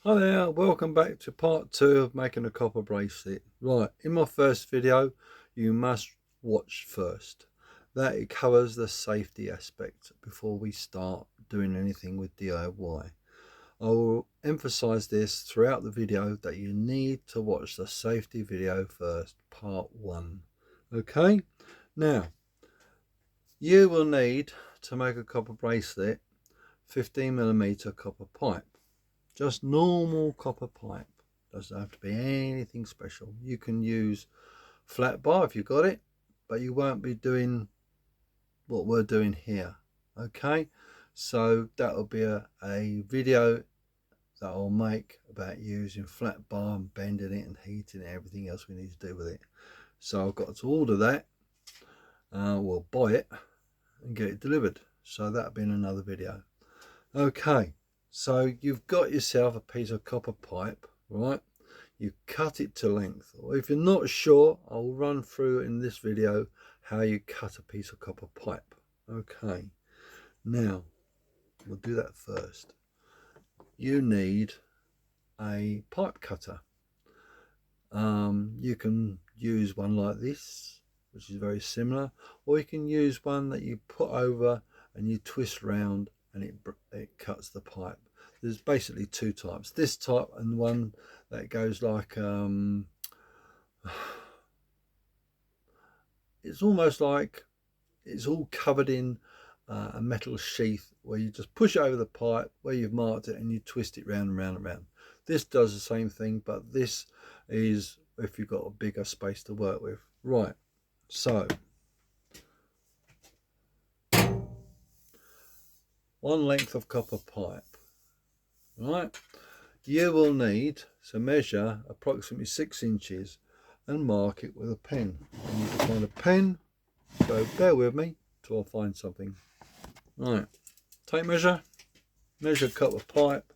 Hi there, welcome back to part 2 of making a copper bracelet. Right, in my first video, you must watch first. That it covers the safety aspect before we start doing anything with DIY. I will emphasize this throughout the video that you need to watch the safety video first, part 1. Okay, now you will need to make a copper bracelet 15mm copper pipe. Just normal copper pipe. Doesn't have to be anything special. You can use flat bar if you've got it, but you won't be doing what we're doing here. Okay, so that'll be a video that I'll make about using flat bar and bending it and heating it, everything else we need to do with it. So I've got to order that, we'll buy it and get it delivered. So that'll be in another video. Okay. So you've got yourself a piece of copper pipe, right? You cut it to length. Or if you're not sure, I'll run through in this video how you cut a piece of copper pipe. Okay, now we'll do that first. You need a pipe cutter. You can use one like this, which is very similar, or you can use one that you put over and you twist round and it cuts the pipe. There's basically two types, this type and one that goes like it's almost like it's all covered in a metal sheath where you just push over the pipe where you've marked it and you twist it round and round and round. This does the same thing, but this is if you've got a bigger space to work with. Right, so one length of copper pipe. Right, you will need to measure approximately 6 inches and mark it with a pen. I need to find a pen, so bear with me till I find something. Right, tape measure, measure copper pipe.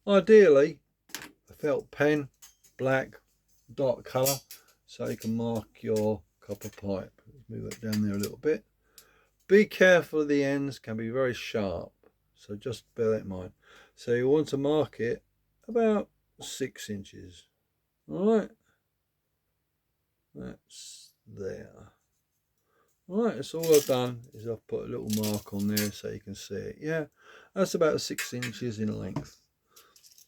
Ideally a felt pen, black, dark colour, so you can mark your copper pipe. Let's move that down there a little bit. Be careful, the ends can be very sharp, so just bear that in mind. So you want to mark it about 6 inches. All right, that's there. All right, that's all I've done is I've put a little mark on there so you can see it. Yeah, that's about 6 inches in length.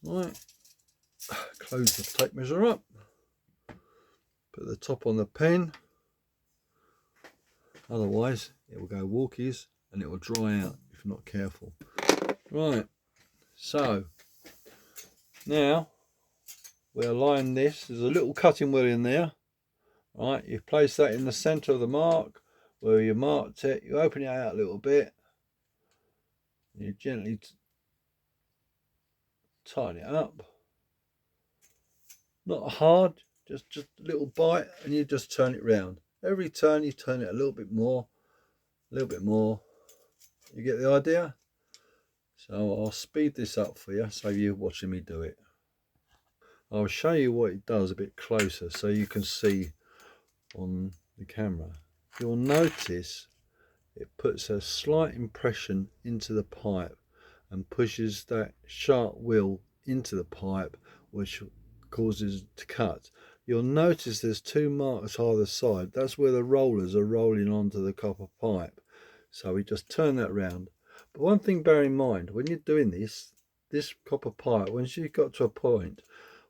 All right, close the tape measure up, put the top on the pen, otherwise it will go walkies and it will dry out if you're not careful. Right, so now we align this. There's a little cutting wheel in there. Right, you place that in the center of the mark where you marked it. You open it out a little bit, you gently tighten it up, not hard, just a little bite, and you just turn it round. Every turn you turn it a little bit more, you get the idea? So I'll speed this up for you, so you're watching me do it. I'll show you what it does a bit closer so you can see on the camera. You'll notice it puts a slight impression into the pipe and pushes that sharp wheel into the pipe, which causes it to cut. You'll notice there's 2 marks either side. That's where the rollers are rolling onto the copper pipe. So we just turn that round. But one thing bear in mind, when you're doing this copper pipe, once you've got to a point,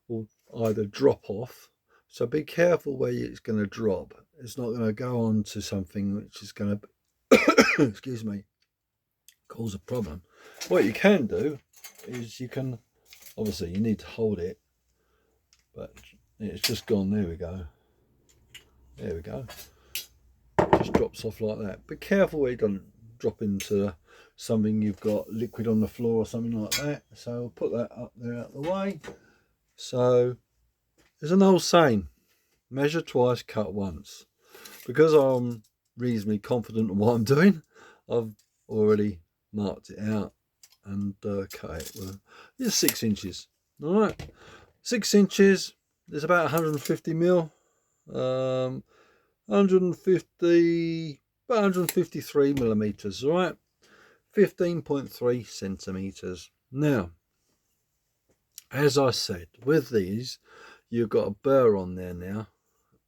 will either drop off. So be careful where it's going to drop. It's not going to go on to something which is going to excuse me, cause a problem. What you can do is you can, obviously you need to hold it, but it's just gone. There we go, there we go. Just drops off like that. Be careful where it doesn't drop into something you've got liquid on the floor or something like that. So I'll put that up there out of the way. So there's an old saying, measure twice, cut once. Because I'm reasonably confident in what I'm doing, I've already marked it out and cut it. Well, it's 6 inches. All right, 6 inches. There's about 150 mil, 150, about 153 millimeters. All right, 15.3 centimeters. Now as I said, with these, you've got a burr on there now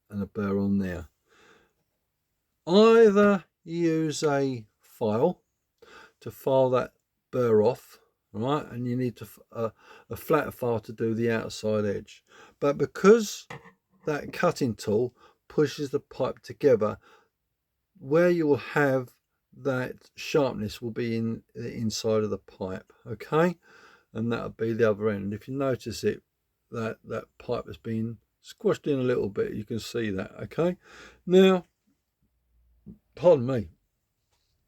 and a burr on there. Either use a file to file that burr off, right, and you need to a flat file to do the outside edge. But because that cutting tool pushes the pipe together, where you will have that sharpness will be in the inside of the pipe, okay, and that'll be the other end. If you notice it, that pipe has been squashed in a little bit, you can see that, okay. Now, pardon me,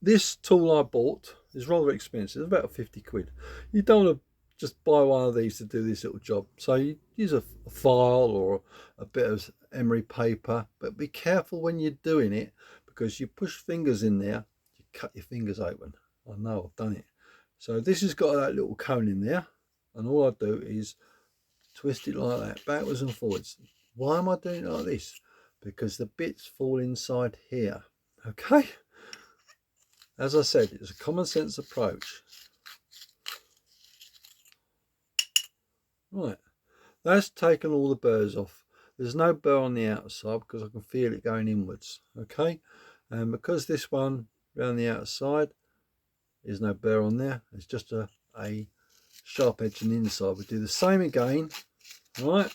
this tool I bought is rather expensive. It's about 50 quid. You don't want to just buy one of these to do this little job, so you use a file or a bit of emery paper, but be careful when you're doing it, because you push fingers in there, you cut your fingers open. I know, I've done it. So this has got that little cone in there, and all I do is twist it like that, backwards and forwards. Why am I doing it like this? Because the bits fall inside here, okay. As I said, it's a common sense approach. Right, that's taken all the burrs off. There's no burr on the outside because I can feel it going inwards, okay. And because this one around the outside, there's no burr on there, it's just a sharp edge on the inside. We do the same again, right.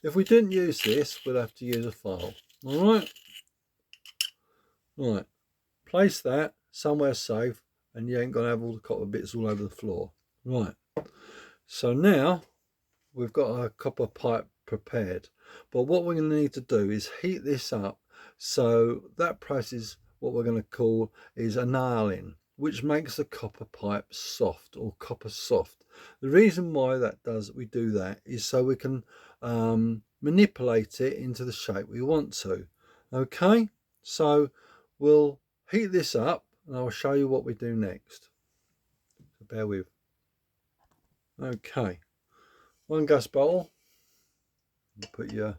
If we didn't use this, we'd have to use a file, all right. Right, place that somewhere safe, and you ain't gonna have all the copper bits all over the floor. Right, so now we've got our copper pipe prepared, but what we're going to need to do is heat this up. So that process, what we're going to call, is annealing, which makes the copper pipe soft, or copper soft. The reason why we do that is so we can manipulate it into the shape we want to. Okay, so we'll heat this up and I'll show you what we do next, so bear with. Okay, one gas bottle. Put your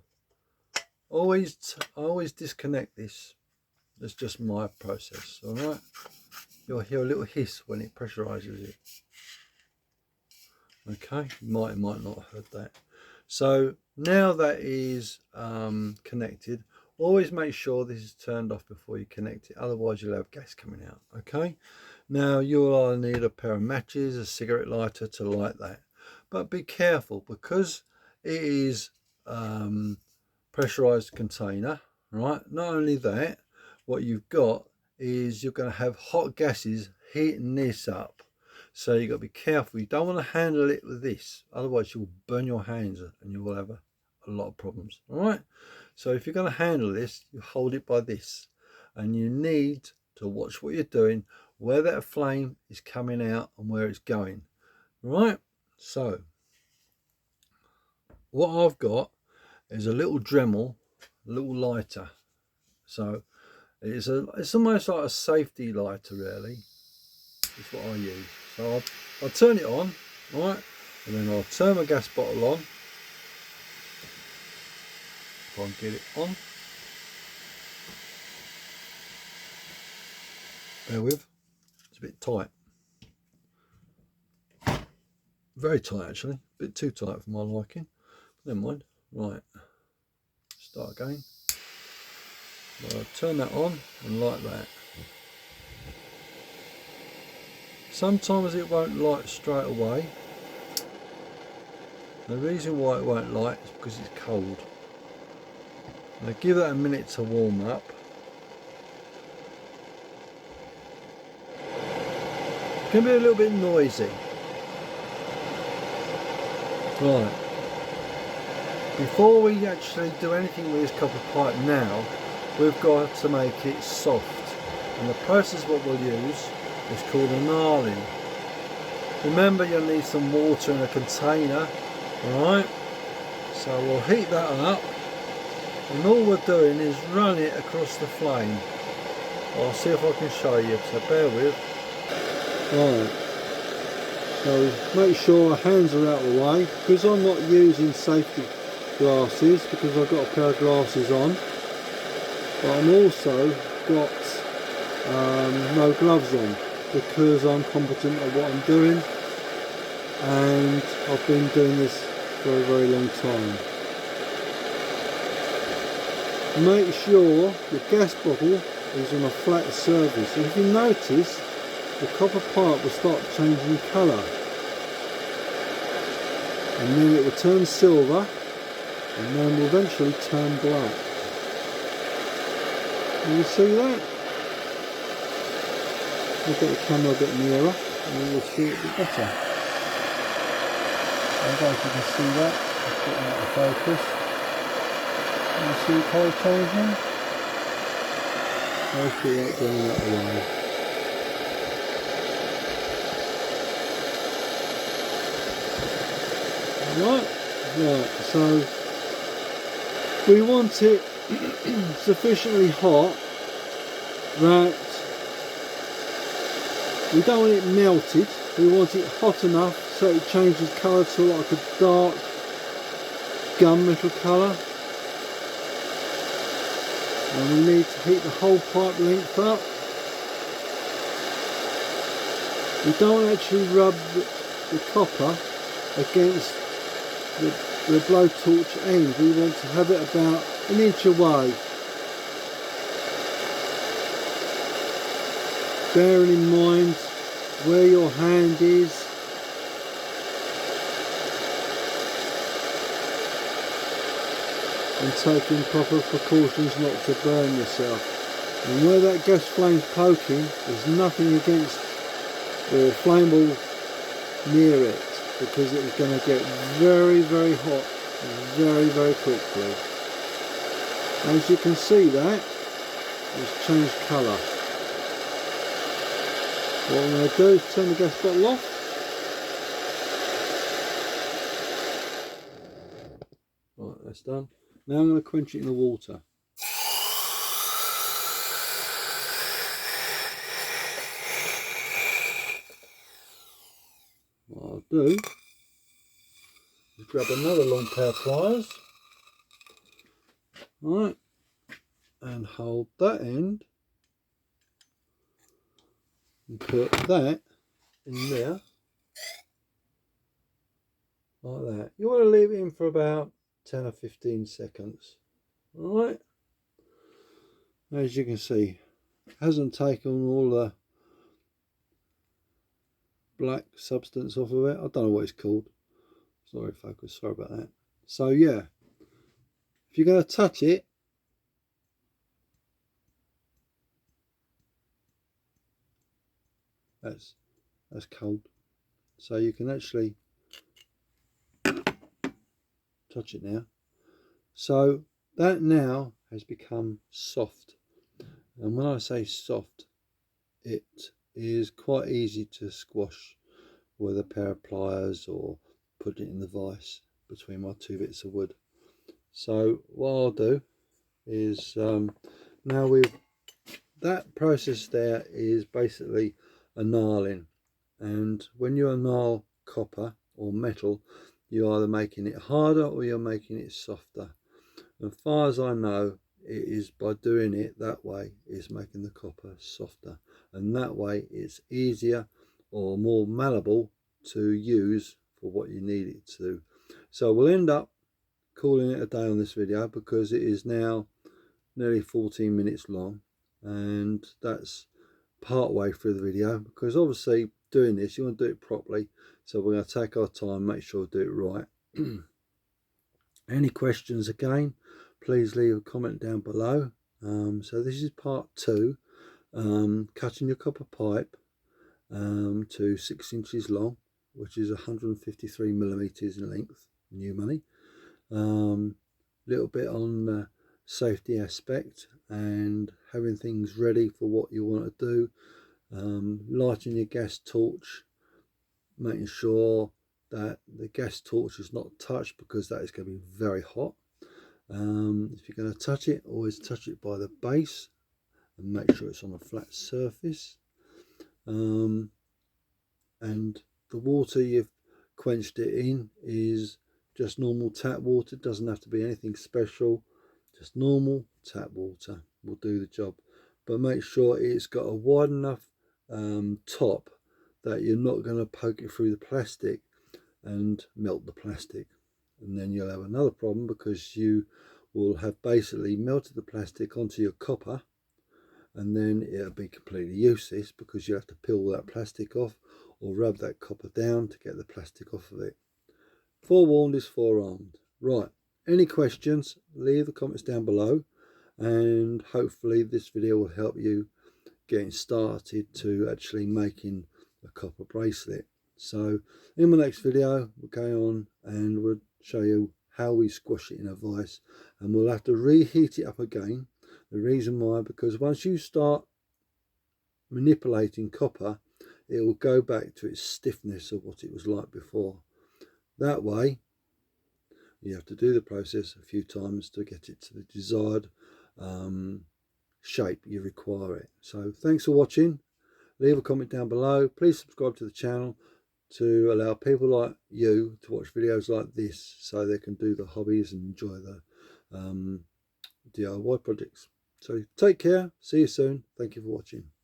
I always disconnect this. That's just my process. All right, you'll hear a little hiss when it pressurizes it. Okay, you might not have heard that. So now that is connected, always make sure this is turned off before you connect it, otherwise you'll have gas coming out. Okay, now you'll need a pair of matches, a cigarette lighter to light that, but be careful because it is pressurized container, right? Not only that, what you've got is you're going to have hot gases heating this up, so you've got to be careful. You don't want to handle it with this, otherwise you'll burn your hands and you will have a lot of problems. All right, so if you're going to handle this, you hold it by this, and you need to watch what you're doing, where that flame is coming out and where it's going. Right, so what I've got is a little Dremel, a little lighter. So it's almost like a safety lighter, really. That's what I use. So I'll turn it on, right, and then I'll turn my gas bottle on. If I can get it on. Bear with, it's a bit tight. Very tight actually, a bit too tight for my liking. But never mind. Right, start again. I'll turn that on and light that. Sometimes it won't light straight away. The reason why it won't light is because it's cold. Now give that a minute to warm up. It can be a little bit noisy. Right. Before we actually do anything with this copper pipe now, we've got to make it soft. And the process what we'll use is called annealing. Remember, you'll need some water in a container. Alright, so we'll heat that up, and all we're doing is run it across the flame. I'll see if I can show you, so bear with. Right, so make sure our hands are out of the way, because I'm not using safety glasses, because I've got a pair of glasses on, but I'm also got no gloves on. because I'm competent at what I'm doing, and I've been doing this for a very long time. Make sure your gas bottle is on a flat surface. If you notice, the copper pipe will start changing colour, and then it will turn silver, and then will eventually turn black. Can you see that? I'll get the camera a bit nearer and you'll see it a bit better. I don't know if you can see that. Let's get that out of focus. Can you see the colour changing? I'll put that down that way. Right, so we want it sufficiently hot that we don't want it melted. We want it hot enough so it changes colour to like a dark gunmetal colour. And we need to heat the whole pipe length up. We don't actually rub the copper against the blowtorch end. We want to have it about an inch away. Bearing in mind where your hand is. And taking proper precautions not to burn yourself. And where that gas flame's poking, there's nothing against or flammable near it, because it is going to get very, very hot very, very quickly. As you can see, that it's changed colour. What I'm going to do is turn the gas bottle off. Right, that's done. Now I'm going to quench it in the water. What I'll do is grab another long pair of pliers, right, and hold that end and put that in there like that. You want to leave it in for about 10 or 15 seconds. Alright, as you can see, it hasn't taken all the black substance off of it. I don't know what it's called. Sorry focus, sorry about that. So yeah, if you're going to touch it, that's cold. So you can actually touch it now. So that now has become soft, and when I say soft, it is quite easy to squash with a pair of pliers or put it in the vise between my two bits of wood. So what I'll do is now we've that process there is basically annealing, and when you annul copper or metal, you're either making it harder or you're making it softer. As far as I know, it is by doing it that way is making the copper softer, and that way it's easier or more malleable to use for what you need it to. So we'll end up calling it a day on this video, because it is now nearly 14 minutes long, and that's part way through the video, because obviously doing this you want to do it properly, so we're going to take our time, make sure we do it right. Any questions again, please leave a comment down below. So this is part 2, cutting your copper pipe to 6 inches long, which is 153 millimeters in length, new money. Little bit on the safety aspect and having things ready for what you want to do. Lighting your gas torch, making sure that the gas torch is not touched, because that is going to be very hot. If you're going to touch it, always touch it by the base and make sure it's on a flat surface. And the water you've quenched it in is just normal tap water. It doesn't have to be anything special, just normal tap water will do the job. But make sure it's got a wide enough top that you're not going to poke it through the plastic and melt the plastic, and then you'll have another problem because you will have basically melted the plastic onto your copper, and then it'll be completely useless because you have to peel that plastic off or rub that copper down to get the plastic off of it. Forewarned is forearmed. Right, any questions, leave the comments down below, and hopefully this video will help you getting started to actually making a copper bracelet. So in my next video we'll go on and we'll show you how we squash it in a vise, and we'll have to reheat it up again. The reason why, because once you start manipulating copper, it will go back to its stiffness of what it was like before. That way you have to do the process a few times to get it to the desired shape you require it. So thanks for watching. Leave a comment down below. Please subscribe to the channel to allow people like you to watch videos like this so they can do the hobbies and enjoy the DIY projects. So take care. See you soon. Thank you for watching.